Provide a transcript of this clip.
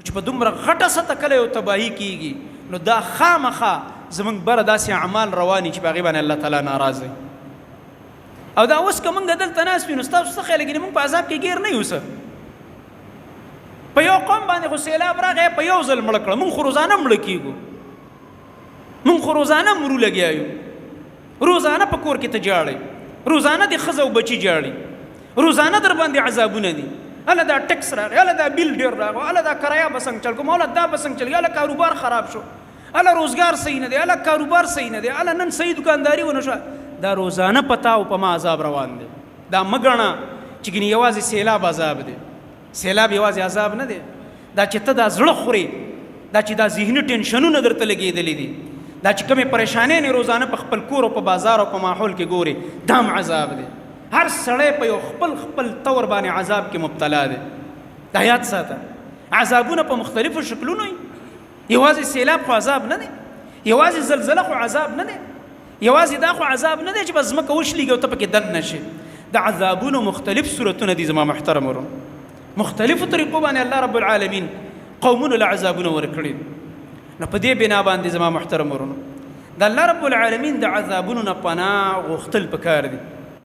چې په دومره غټه سطح کله یو تباهي کیږي نو دا خامخا زمونږ بره داسې اعمال رواني چې په هغې باندې الله تعالی ناراضه او دا اوس که موږ دلته ناست وي نو ستاسو څه خیال کېږي موږ په عذاب کې ګیر نه یو څه په یو قوم باندې خو سیلاب راغی په یو ځل مړه کړه موږ خو روزانه مړه کېږو موږ خو روزانه مرو لګیا یو روزانه په کور کې ته جاړئ روزانه د ښځه او بچي جاړي روزانه در باندې عذابونه دي اله دا ټکس راغی اله دا بیل ډېر راغی اله دا کرایه به څنګه چل کوم اله دا به څنګه چل اله کاروبار خراب شو اله روزګار صحیح نه دی اله کاروبار صحیح نه دی اله نن صحیح دکانداري ونه شوه دا روزانه پتا او په ما عذاب روان دی دا مګڼه چې ګینې یوازې سیلاب عذاب دی سیلاب یوازې عذاب نه دی دا چې ته دا زړه خورې دا چې دا ذهني ټینشنونه درته لګېدلي دي دا چې کومې پریشانۍ نه روزانه په خپل کور او په بازار او په ماحول کې ګورې دا هم عذاب دی هر سړی په یو خپل طور باندې عذاب کې مبتلا دی دا یاد ساته عذابونه په مختلفو شکلونو وي یوازې سیلاب خو عذاب نه دی یوازې زلزله خو عذاب نه دی یوازې دا خو عذاب نه دی چې بس ځمکه وشلېږي او ته پکې دن نشي د عذابونو مختلف صورتونه دي زما محترم ورونو مختلفو طریقو باندې الله رب العالمین قومونو له عذابونه ورکړي نو په دې بنا باندې زما محترم ورونو د الله رب العالمین د عذابونو نه پناه غوښتل پکار دي